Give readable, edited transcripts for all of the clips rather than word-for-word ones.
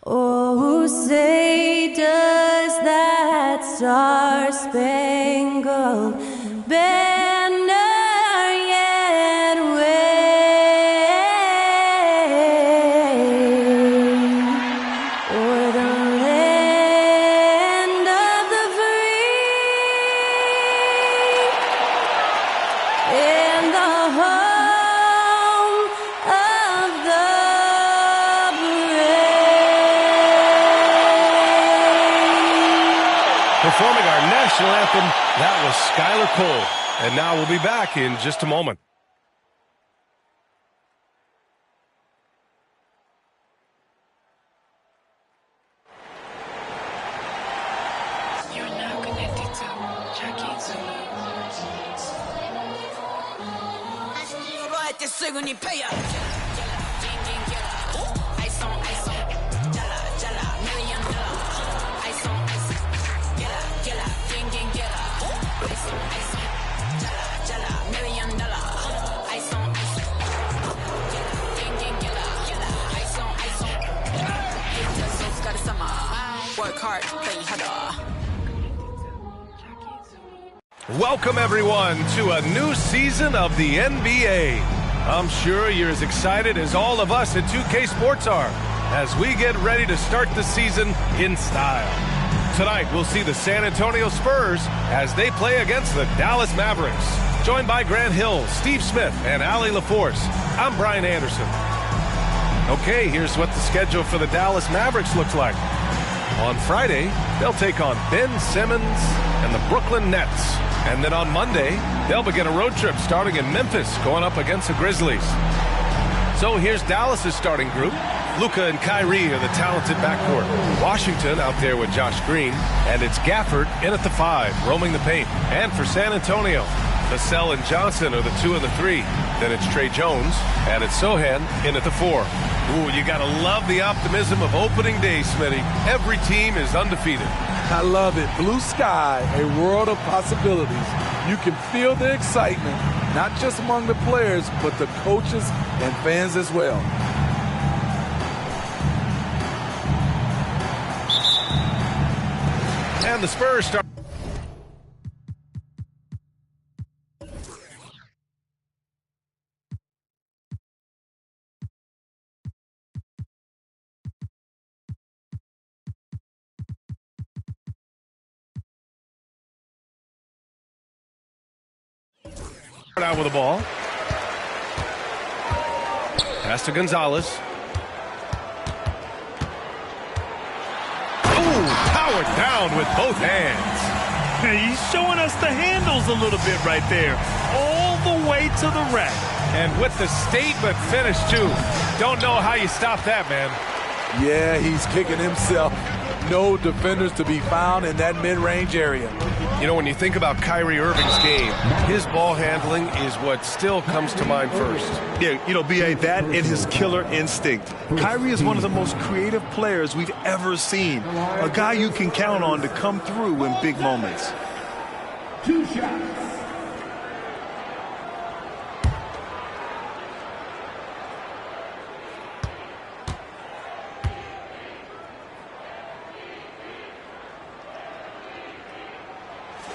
Oh, say does that star-spangled banner yet wave o'er the land of the free and the home of the Performing our national anthem, that was Skylar Cole. And now we'll be back in just a moment. You're now connected to Jackie Zulu. Work hard, play harder. Welcome, everyone, to a new season of the NBA. I'm sure you're as excited as all of us at 2K Sports are as we get ready to start the season in style. Tonight, we'll see the San Antonio Spurs as they play against the Dallas Mavericks. Joined by Grant Hill, Steve Smith, and Allie LaForce, I'm Brian Anderson. Okay, here's what the schedule for the Dallas Mavericks looks like. On Friday, they'll take on Ben Simmons and the Brooklyn Nets. And then on Monday, they'll begin a road trip starting in Memphis, going up against the Grizzlies. So here's Dallas's starting group. Luka and Kyrie are the talented backcourt. Washington out there with Josh Green. And it's Gafford in at the 5, roaming the paint. And for San Antonio, Vassell and Johnson are the 2 and the 3. Then it's Trey Jones, and it's Sohan in at the 4. Ooh, you gotta love the optimism of opening day, Smitty. Every team is undefeated. I love it. Blue sky, a world of possibilities. You can feel the excitement, not just among the players, but the coaches and fans as well. And the Spurs start. Out with the ball. Pass to Gonzalez. Ooh, powered down with both hands. He's showing us the handles a little bit right there. All the way to the rack. And with the statement finish, too. Don't know how you stop that, man. Yeah, he's kicking himself. No defenders to be found in that mid-range area. You know, when you think about Kyrie Irving's game, his ball handling is what still comes to mind first. Yeah, you know, B.A., that and his killer instinct. Kyrie is one of the most creative players we've ever seen. A guy you can count on to come through in big moments. 2 shots.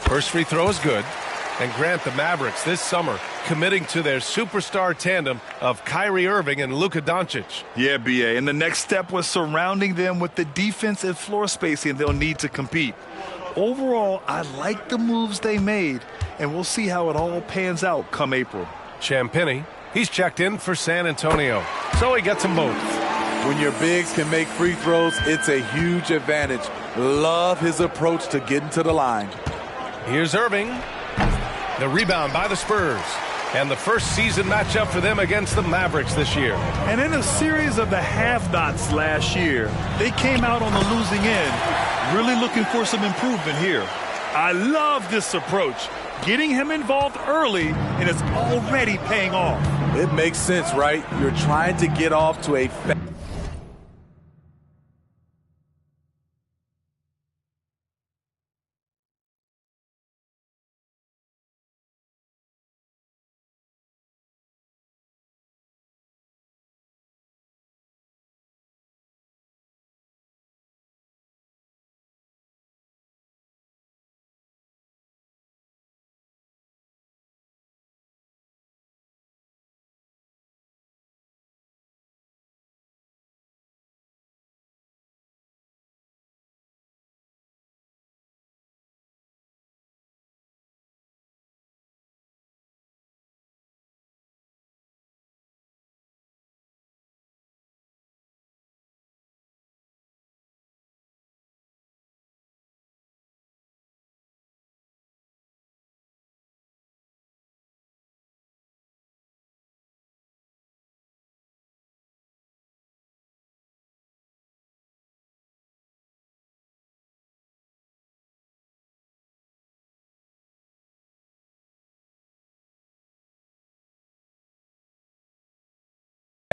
First free throw is good. And Grant, the Mavericks this summer committing to their superstar tandem of Kyrie Irving and Luka Doncic. Yeah, B.A., and the next step was surrounding them with the defense and floor spacing they'll need to compete. Overall, I like the moves they made, and we'll see how it all pans out come April. Champagnie, he's checked in for San Antonio, so he gets them both. When your bigs can make free throws, it's a huge advantage. Love his approach to getting to the line. Here's Irving. The rebound by the Spurs. And the first season matchup for them against the Mavericks this year. And in a series of the have-nots last year, they came out on the losing end, really looking for some improvement here. I love this approach. Getting him involved early, and it's already paying off. It makes sense, right? You're trying to get off to a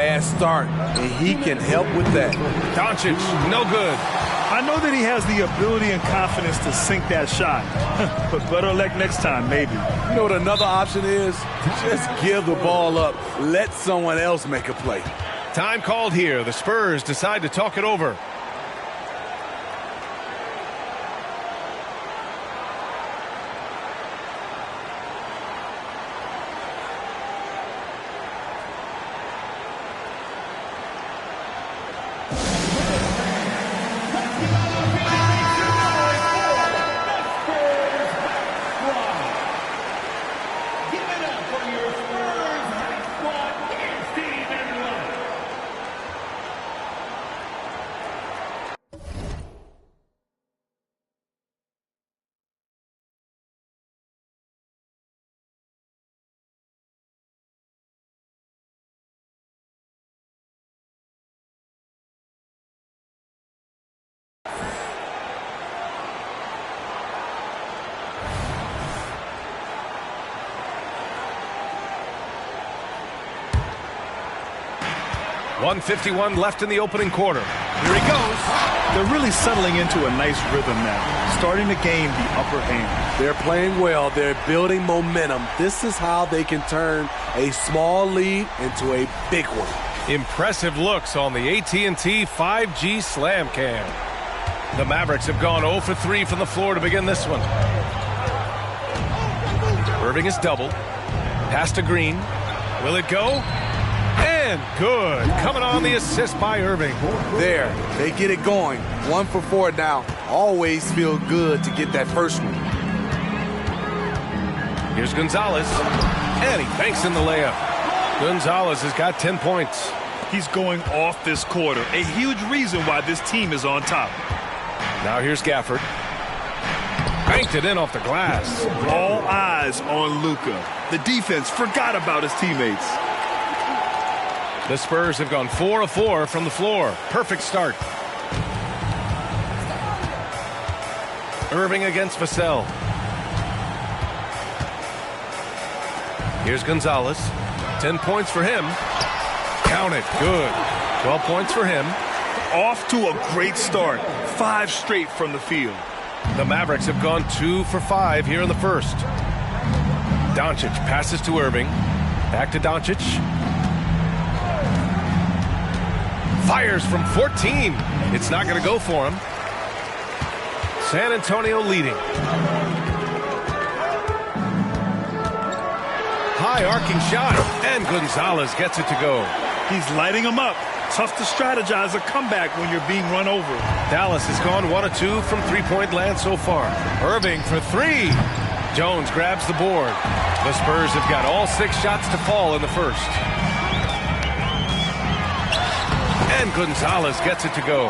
bad start, and he can help with that. Doncic, no good. I know that he has the ability and confidence to sink that shot, but better luck next time, maybe. You know what another option is? Just give the ball up. Let someone else make a play. Time called here. The Spurs decide to talk it over. .151 left in the opening quarter. Here he goes. They're really settling into a nice rhythm now, starting to gain the upper hand. They're playing well. They're building momentum. This is how they can turn a small lead into a big one. Impressive looks on the AT&T 5G Slam Cam. The Mavericks have gone 0 for 3 from the floor to begin this one. Irving is doubled. Pass to Green. Will it go? And good. Coming on the assist by Irving. There, they get it going. 1 for 4 now. Always feel good to get that first one. Here's Gonzalez. And he banks in the layup. Gonzalez has got 10 points. He's going off this quarter. A huge reason why this team is on top. Now here's Gafford. Banked it in off the glass. All eyes on Luka. The defense forgot about his teammates. The Spurs have gone 4 of 4 from the floor. Perfect start. Irving against Vassell. Here's Gonzalez. 10 points for him. Count it. Good. 12 points for him. Off to a great start. 5 straight from the field. The Mavericks have gone 2 for 5 here in the first. Doncic passes to Irving. Back to Doncic. Fires from 14. It's not going to go for him. San Antonio leading. High arcing shot, and Gonzalez gets it to go. He's lighting them up. Tough to strategize a comeback when you're being run over. Dallas has gone 1 of 2 from three-point land so far. Irving for 3. Jones grabs the board. The Spurs have got all 6 shots to fall in the first. And Gonzalez gets it to go.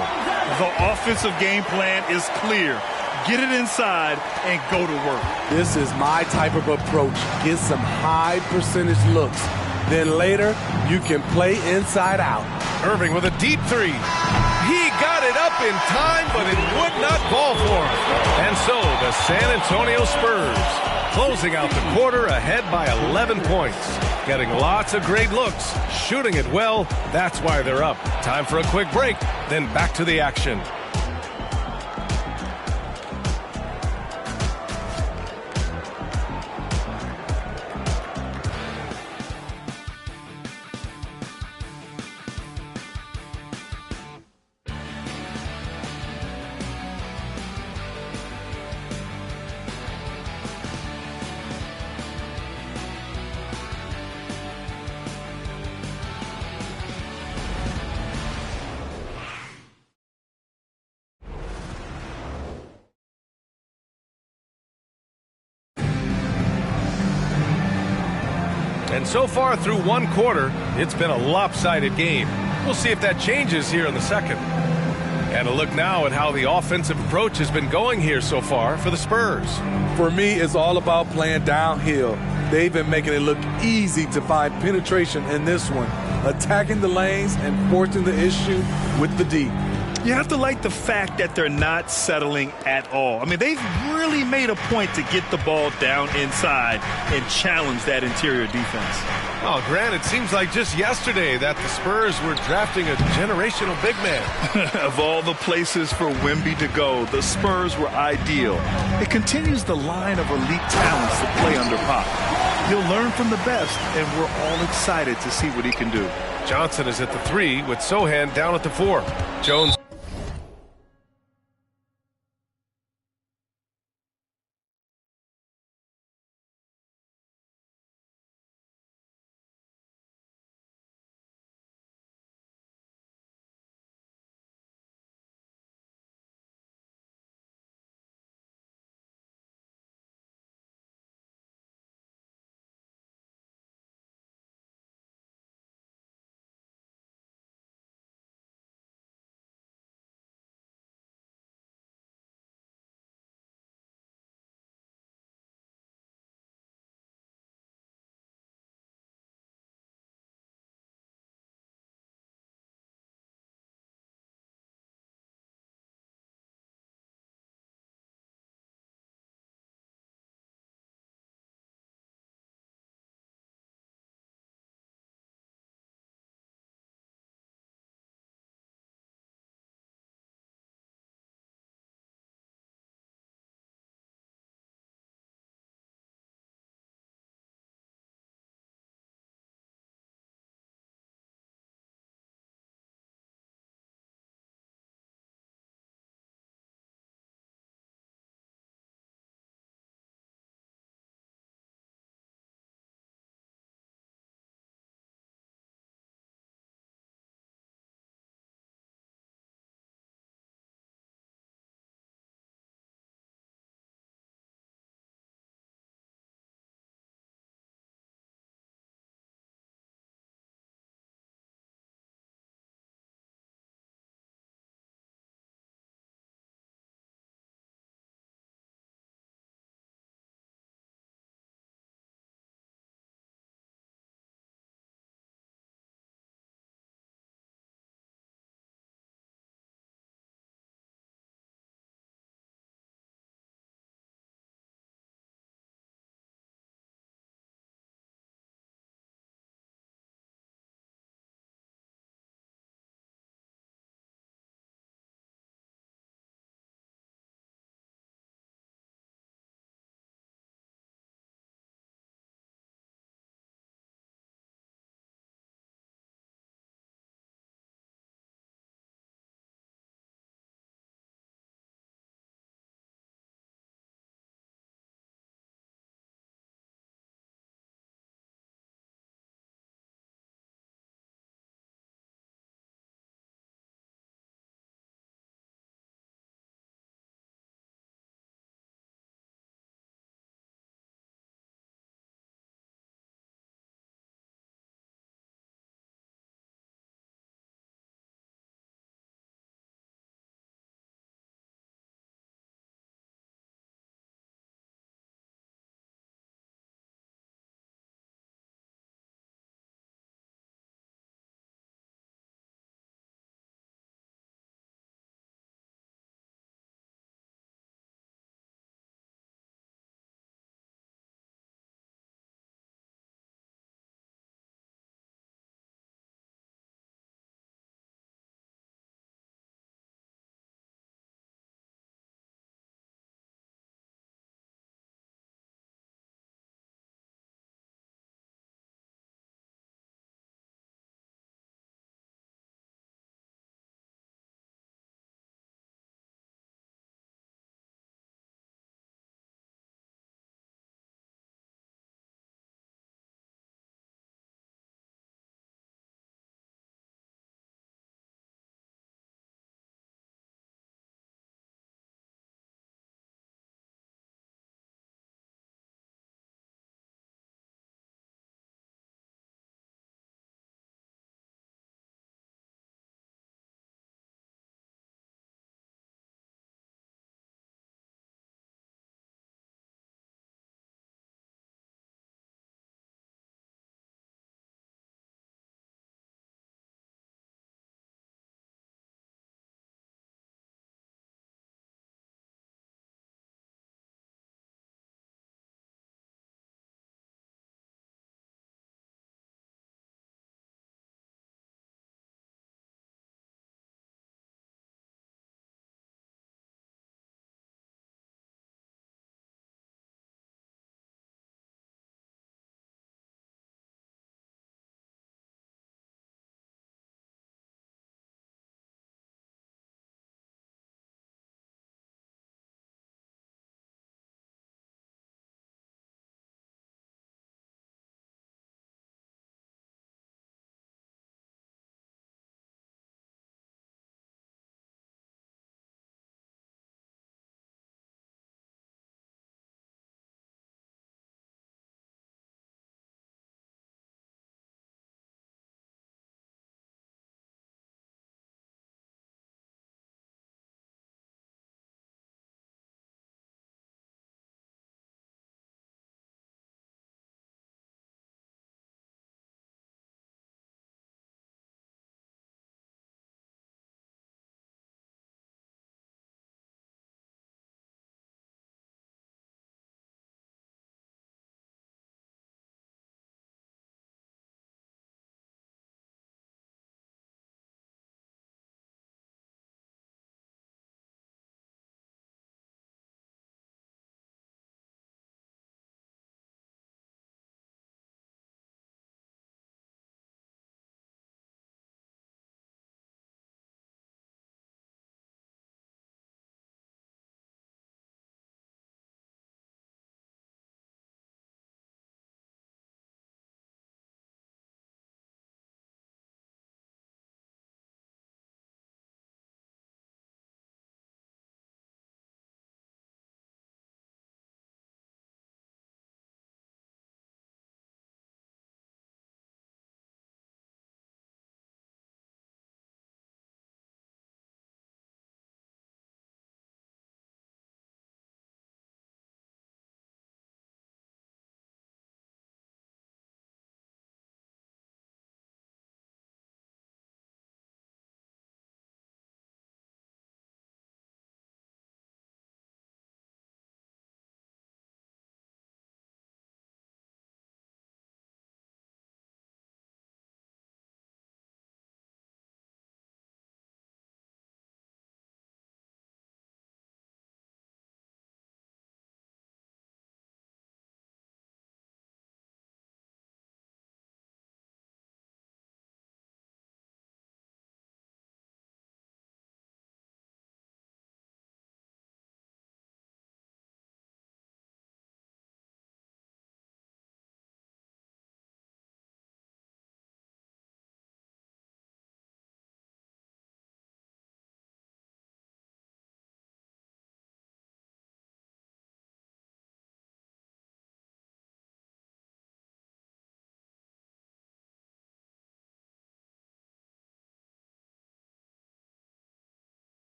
The offensive game plan is clear. Get it inside and go to work. This is my type of approach. Get some high percentage looks. Then later, you can play inside out. Irving with a deep 3. He got it up in time, but it would not fall for him. And so the San Antonio Spurs closing out the quarter ahead by 11 points. Getting lots of great looks, shooting it well. That's why they're up. Time for a quick break, then back to the action. And so far through one quarter, it's been a lopsided game. We'll see if that changes here in the second. And a look now at how the offensive approach has been going here so far for the Spurs. For me, it's all about playing downhill. They've been making it look easy to find penetration in this one, attacking the lanes and forcing the issue with the D. You have to like the fact that they're not settling at all. I mean, they've really made a point to get the ball down inside and challenge that interior defense. Oh, Grant, it seems like just yesterday that the Spurs were drafting a generational big man. Of all the places for Wemby to go, the Spurs were ideal. It continues the line of elite talents to play under Pop. He'll learn from the best, and we're all excited to see what he can do. Johnson is at the 3 with Sohan down at the 4. Jones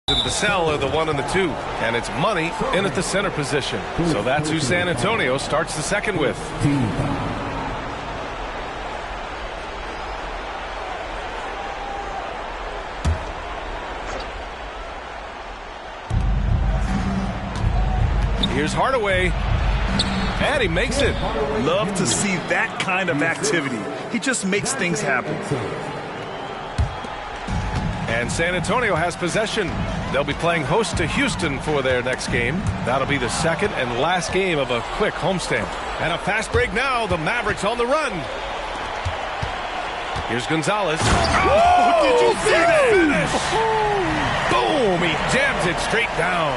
The cell are the 1 and the 2, and it's Money in at the center position. So that's who San Antonio starts the second with. Here's Hardaway, and he makes it. Love to see that kind of activity. He just makes things happen. And San Antonio has possession. They'll be playing host to Houston for their next game. That'll be the second and last game of a quick homestand. And a fast break now. The Mavericks on the run. Here's Gonzalez. Oh, did you see that finish? Boom! He jams it straight down.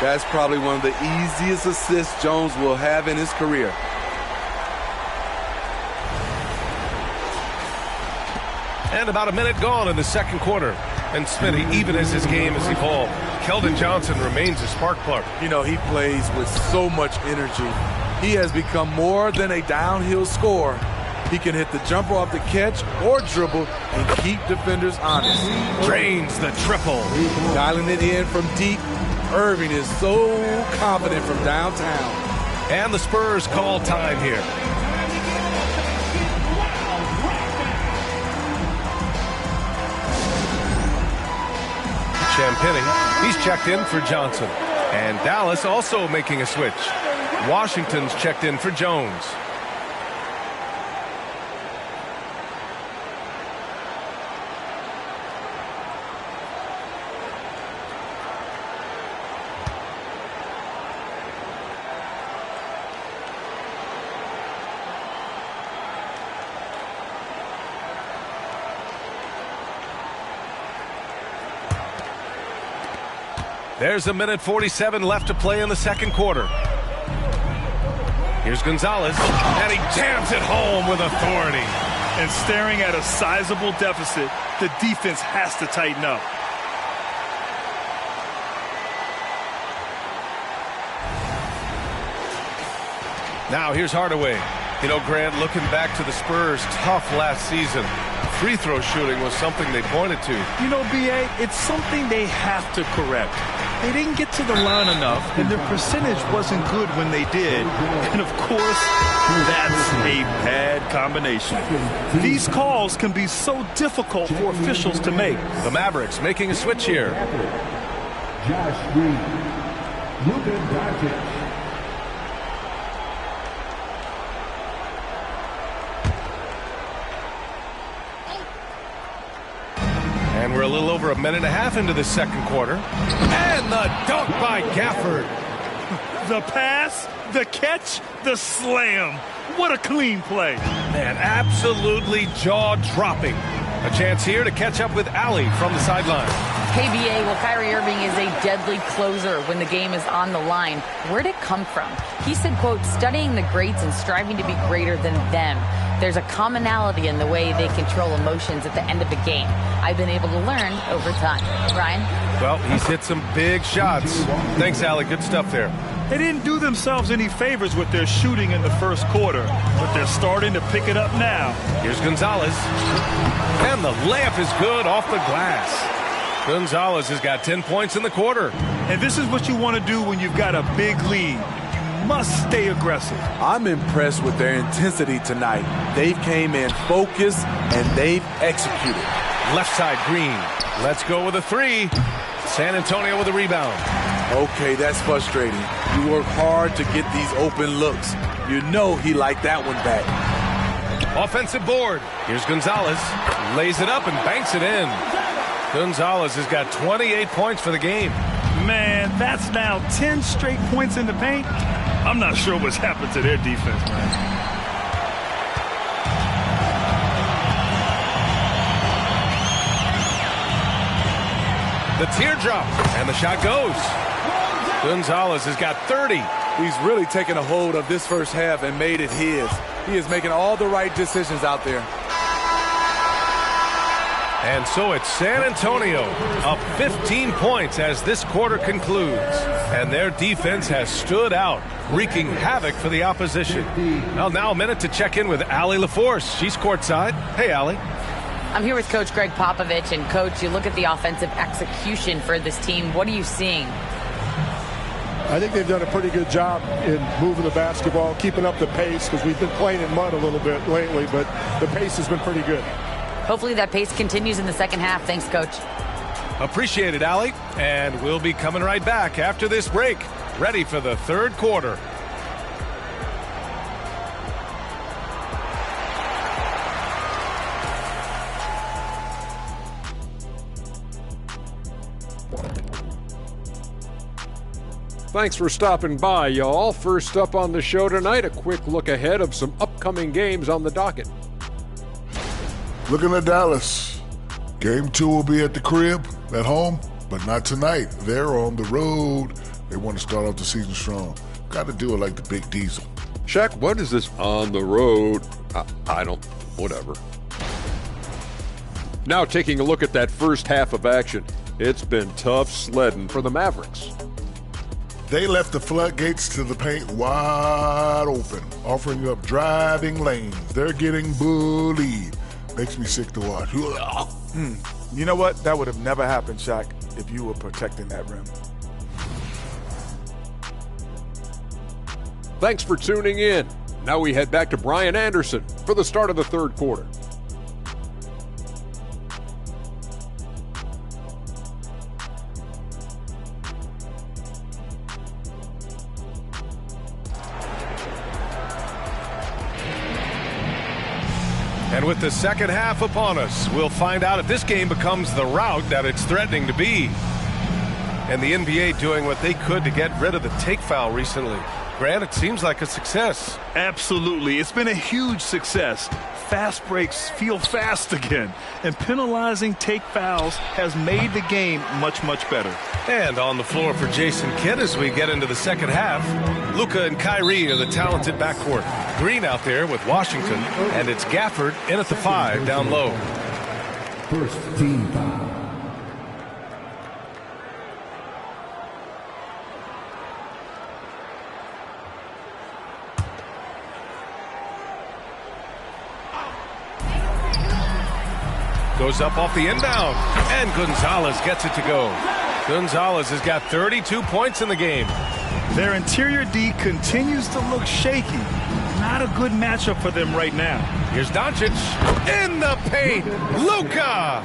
That's probably one of the easiest assists Jones will have in his career. And about a minute gone in the second quarter. And Smitty, even as his game has evolved, Keldon Johnson remains a spark plug. You know, he plays with so much energy. He has become more than a downhill scorer. He can hit the jumper off the catch or dribble and keep defenders honest. Drains the triple. Dialing it in from deep. Irving is so confident from downtown. And the Spurs call time here. Champagny, he's checked in for Johnson. And Dallas also making a switch. Washington's checked in for Jones. There's a minute 47 left to play in the second quarter. Here's Gonzalez, and he jams it home with authority. And staring at a sizable deficit, the defense has to tighten up. Now here's Hardaway. You know, Grant, looking back to the Spurs' tough last season, free throw shooting was something they pointed to. You know, B.A., it's something they have to correct. They didn't get to the line enough, and their percentage wasn't good when they did. And, of course, that's a bad combination. These calls can be so difficult for officials to make. The Mavericks making a switch here. Josh Green. Luka Doncic. And we're a little over a minute and a half into the second quarter. And the dunk by Gafford. The pass, the catch, the slam. What a clean play. Man, absolutely jaw-dropping. A chance here to catch up with Allie from the sideline. KBA, well, Kyrie Irving is a deadly closer when the game is on the line. Where'd it come from? He said, quote, studying the greats and striving to be greater than them. There's a commonality in the way they control emotions at the end of the game. I've been able to learn over time. Ryan? Well, he's hit some big shots. Thanks, Allie. Good stuff there. They didn't do themselves any favors with their shooting in the first quarter, but they're starting to pick it up now. Here's Gonzalez. And the layup is good off the glass. Gonzalez has got 10 points in the quarter. And this is what you want to do when you've got a big lead. You must stay aggressive. I'm impressed with their intensity tonight. They've came in focused and they've executed. Left side, Green. Let's go with a three. San Antonio with a rebound. Okay, that's frustrating. You work hard to get these open looks. You know he liked that one back. Offensive board. Here's Gonzalez. Lays it up and banks it in. Gonzalez has got 28 points for the game. Man, that's now 10 straight points in the paint. I'm not sure what's happened to their defense, man. The teardrop, and the shot goes. Gonzalez has got 30. He's really taken a hold of this first half and made it his. He is making all the right decisions out there. And so it's San Antonio up 15 points as this quarter concludes. And their defense has stood out, wreaking havoc for the opposition. Well, now a minute to check in with Allie LaForce. She's courtside. Hey, Allie. I'm here with Coach Greg Popovich. And, Coach, you look at the offensive execution for this team. What are you seeing? I think they've done a pretty good job in moving the basketball, keeping up the pace, because we've been playing in mud a little bit lately, but the pace has been pretty good. Hopefully that pace continues in the second half. Thanks, Coach. Appreciate it, Allie. And we'll be coming right back after this break, ready for the third quarter. Thanks for stopping by, y'all. First up on the show tonight, a quick look ahead of some upcoming games on the docket. Looking at Dallas. Game 2 will be at the crib, at home, but not tonight. They're on the road. They want to start off the season strong. Got to do it like the Big Diesel. Shaq, what is this on the road? Whatever. Now taking a look at that first half of action. It's been tough sledding for the Mavericks. They left the floodgates to the paint wide open, offering up driving lanes. They're getting bullied. Makes me sick to watch. You know what? That would have never happened, Shaq, if you were protecting that rim. Thanks for tuning in. Now we head back to Brian Anderson for the start of the third quarter. And with the second half upon us, we'll find out if this game becomes the rout that it's threatening to be. And the NBA doing what they could to get rid of the take foul recently. Grant, it seems like a success. Absolutely. It's been a huge success. Fast breaks feel fast again. And penalizing take fouls has made the game much, much better. And on the floor for Jason Kidd as we get into the second half, Luka and Kyrie are the talented backcourt. Green out there with Washington, and it's Gafford in at the 5 down low. First team foul. Goes up off the inbound, and Gonzalez gets it to go. Gonzalez has got 32 points in the game. Their interior D continues to look shaky. Not a good matchup for them right now. Here's Doncic in the paint. Luka!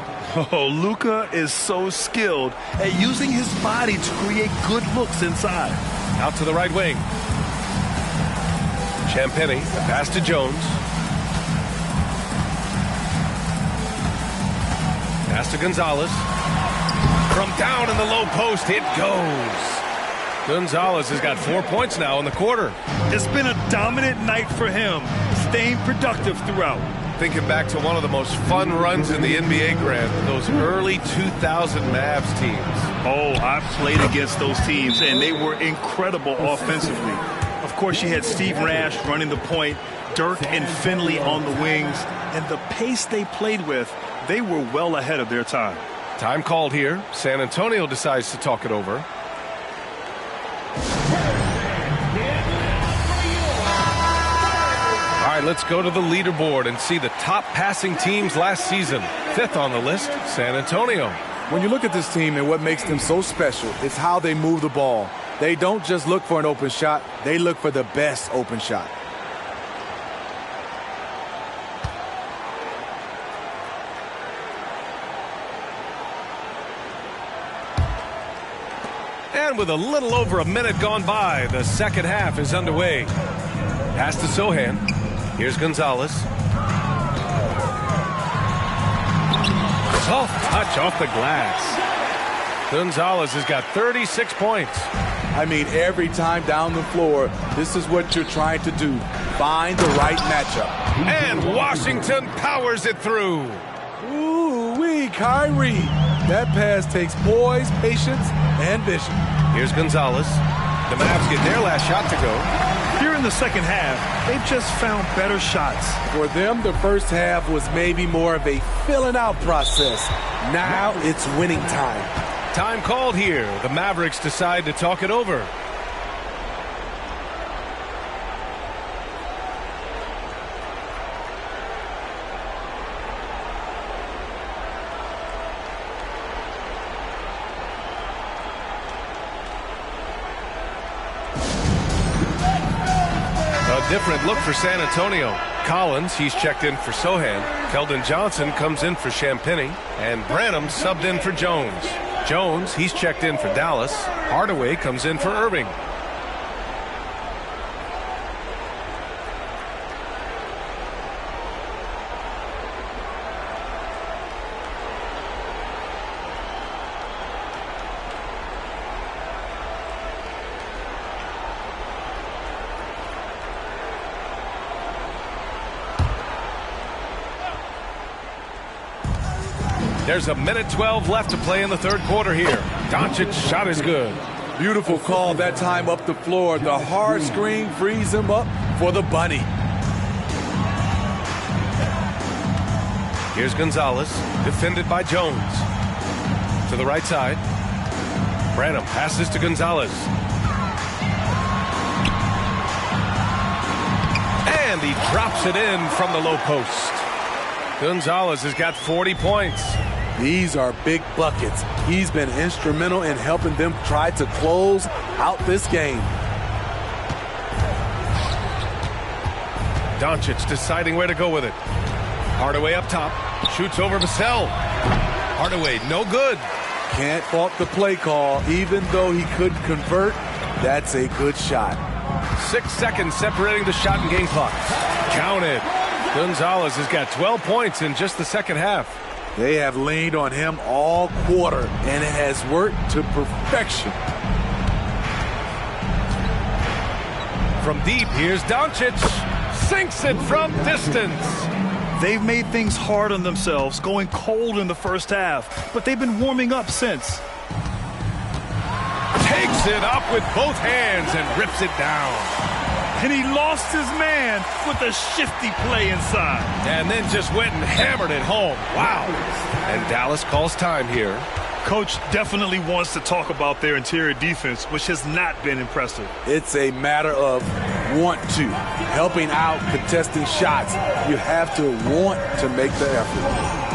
Oh, Luka is so skilled at using his body to create good looks inside. Out to the right wing. Champagny, pass to Jones. Pass to Gonzalez. From down in the low post, it goes. Gonzalez has got 4 points now in the quarter. It's been a dominant night for him, staying productive throughout. Thinking back to one of the most fun runs in the NBA, Grant, those early 2000 Mavs teams. Oh, I've played against those teams, and they were incredible offensively. Of course, you had Steve Nash running the point, Dirk and Finley on the wings, and the pace they played with, they were well ahead of their time. Time called here. San Antonio decides to talk it over. All right, let's go to the leaderboard and see the top passing teams last season. 5th on the list, San Antonio. When you look at this team and what makes them so special, it's how they move the ball. They don't just look for an open shot, they look for the best open shot. And with a little over a minute gone by, the second half is underway. Pass to Sohan. Here's Gonzalez. Soft touch off the glass. Gonzalez has got 36 points. I mean, every time down the floor, this is what you're trying to do. Find the right matchup. And Washington powers it through. Ooh-wee, Kyrie. That pass takes poise, patience, and vision. Here's Gonzalez. The Mavs get their last shot to go. Here in the second half, they've just found better shots. For them, the first half was maybe more of a filling out process. Now it's winning time. Time called here. The Mavericks decide to talk it over. different look for San Antonio. Collins, he's checked in for Sohan. Keldon Johnson comes in for Champagny. And Branham subbed in for Jones. Jones, he's checked in for Dallas. Hardaway comes in for Irving. There's a minute 12 left to play in the third quarter here. Doncic's shot is good. Beautiful call that time up the floor. The hard screen frees him up for the bunny. Here's Gonzalez, defended by Jones. To the right side. Branham passes to Gonzalez. And he drops it in from the low post. Gonzalez has got 40 points. These are big buckets. He's been instrumental in helping them try to close out this game. Doncic deciding where to go with it. Hardaway up top. Shoots over Vassell. Hardaway, no good. Can't fault the play call. Even though he couldn't convert, that's a good shot. 6 seconds separating the shot and game clock. Counted. Gonzalez has got 12 points in just the second half. They have leaned on him all quarter, and it has worked to perfection. From deep, here's Doncic. Sinks it from distance. They've made things hard on themselves, going cold in the first half, but they've been warming up since. Takes it up with both hands and rips it down. And he lost his man with a shifty play inside. And then just went and hammered it home. Wow. And Dallas calls time here. Coach definitely wants to talk about their interior defense, which has not been impressive. It's a matter of want to. Helping out, contesting shots. You have to want to make the effort.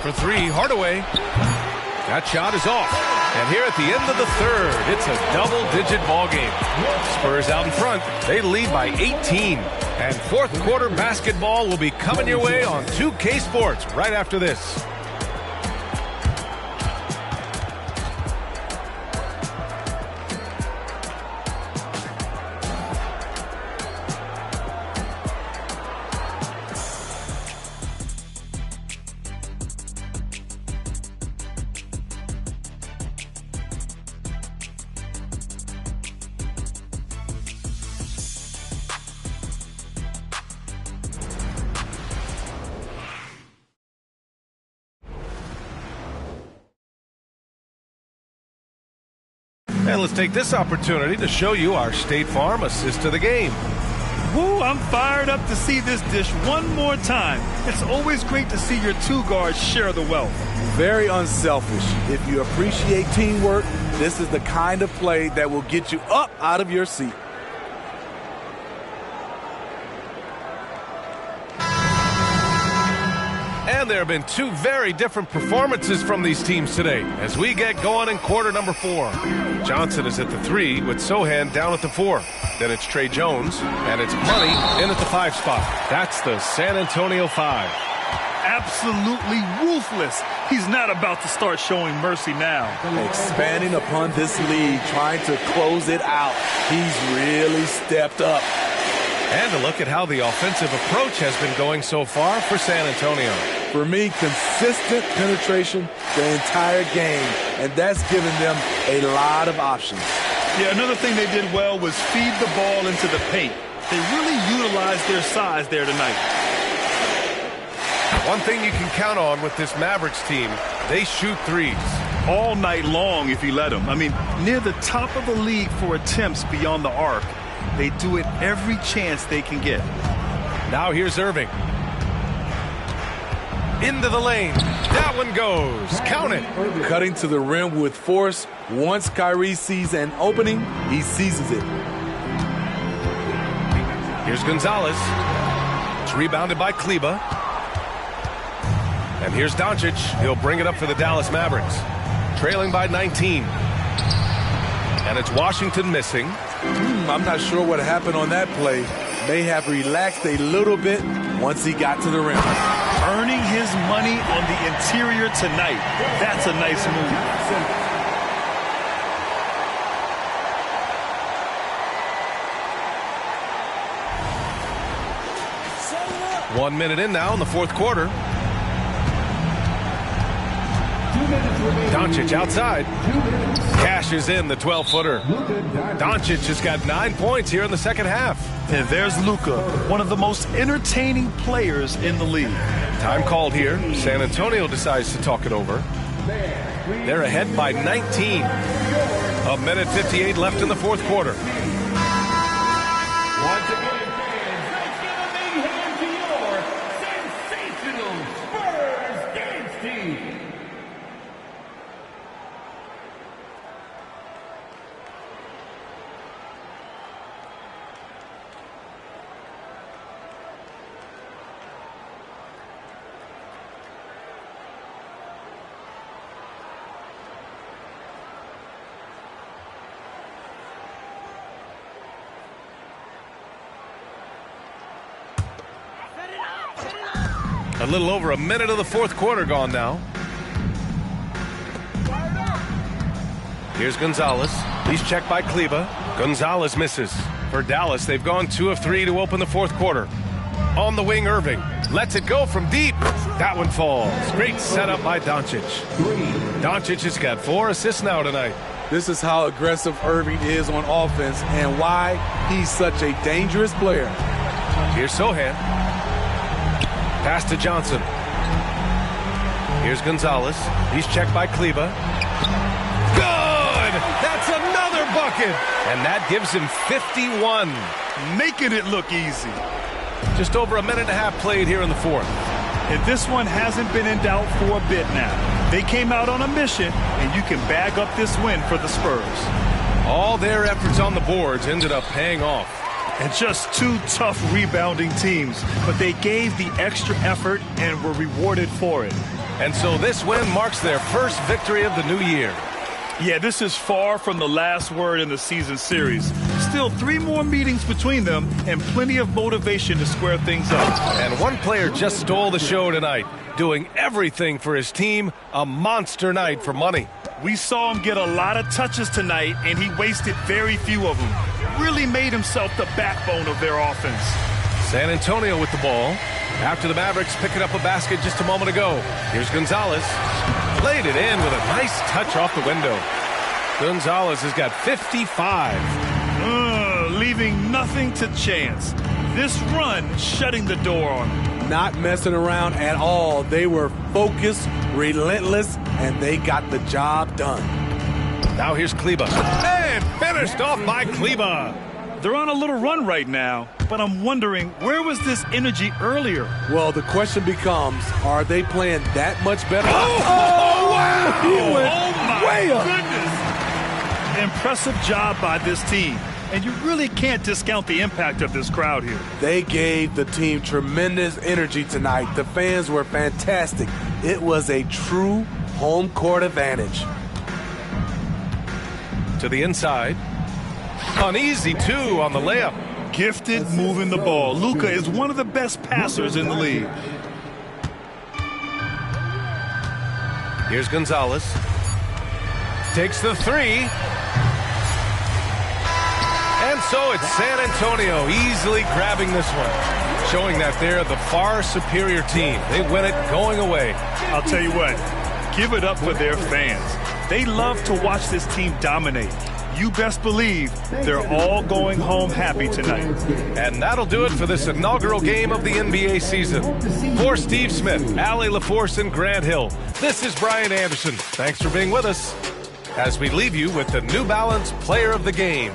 For three, Hardaway. That shot is off. And here at the end of the third, it's a double-digit ball game. Spurs out in front. They lead by 18. And fourth quarter basketball will be coming your way on 2K Sports right after this. And let's take this opportunity to show you our State Farm assist to the game. Woo, I'm fired up to see this dish one more time. It's always great to see your two guards share the wealth. Very unselfish. If you appreciate teamwork, this is the kind of play that will get you up out of your seat. And there have been two very different performances from these teams today as we get going in quarter number 4. Johnson is at the 3 with Sohan down at the 4. Then it's Trey Jones, and it's Money in at the 5 spot. That's the San Antonio 5. Absolutely ruthless. He's not about to start showing mercy now. Expanding upon this lead, trying to close it out. He's really stepped up. And a look at how the offensive approach has been going so far for San Antonio. For me, consistent penetration the entire game, and that's given them a lot of options. Yeah, another thing they did well was feed the ball into the paint. They really utilized their size there tonight. One thing you can count on with this Mavericks team, they shoot threes. All night long if you let them. I mean, near the top of the league for attempts beyond the arc. They do it every chance they can get. Now here's Irving. Into the lane. That one goes. Count it. Cutting to the rim with force. Once Kyrie sees an opening, he seizes it. Here's Gonzalez. It's rebounded by Kleba. And here's Doncic. He'll bring it up for the Dallas Mavericks. Trailing by 19. And it's Washington missing. I'm not sure what happened on that play. May have relaxed a little bit once he got to the rim. Earning his money on the interior tonight. That's a nice move. 1 minute in now in the fourth quarter. Doncic outside. Cashes in the 12-footer. Doncic has got 9 points here in the second half. And there's Luka, one of the most entertaining players in the league. Time called here. San Antonio decides to talk it over. They're ahead by 19. A minute 58 left in the fourth quarter. Once again, fans, let's give a big hand to your sensational Spurs dance team. A little over a minute of the fourth quarter gone now. Here's Gonzalez. He's checked by Kleba. Gonzalez misses. For Dallas, they've gone 2 of 3 to open the fourth quarter. On the wing, Irving. Lets it go from deep. That one falls. Great setup by Doncic. Doncic has got 4 assists now tonight. This is how aggressive Irving is on offense and why he's such a dangerous player. Here's Sohan. Pass to Johnson. Here's Gonzalez. He's checked by Kleba. Good! That's another bucket! And that gives him 51. Making it look easy. Just over a minute and a half played here in the fourth. And this one hasn't been in doubt for a bit now. They came out on a mission, and you can bag up this win for the Spurs. All their efforts on the boards ended up paying off. And just 2 tough rebounding teams, but they gave the extra effort and were rewarded for it. And so this win marks their first victory of the new year. Yeah, this is far from the last word in the season series. Still 3 more meetings between them and plenty of motivation to square things up. And one player just stole the show tonight, doing everything for his team, a monster night for money. We saw him get a lot of touches tonight, and he wasted very few of them. Really made himself the backbone of their offense. San Antonio with the ball. After the Mavericks picking up a basket just a moment ago. Here's Gonzalez. Played it in with a nice touch off the window. Gonzalez has got 55. Leaving nothing to chance. This run shutting the door on him. Not messing around at all. They were focused, relentless, and they got the job done. Now here's Kleba. And finished off by Kleba. They're on a little run right now, but I'm wondering, where was this energy earlier? Well, the question becomes, are they playing that much better? Oh, wow! He went my way up. goodness! Impressive job by this team. And you really can't discount the impact of this crowd here. They gave the team tremendous energy tonight. The fans were fantastic. It was a true home court advantage. To the inside. An easy 2 on the layup. Gifted moving the ball. Luka is one of the best passers in the league. Here's Gonzalez. Takes the 3. And so it's San Antonio easily grabbing this one, showing that they're the far superior team. They win it going away. I'll tell you what, give it up for their fans. They love to watch this team dominate. you best believe they're all going home happy tonight. And that'll do it for this inaugural game of the NBA season. For Steve Smith, Allie LaForce, and Grant Hill, this is Brian Anderson. Thanks for being with us as we leave you with the New Balance Player of the Game.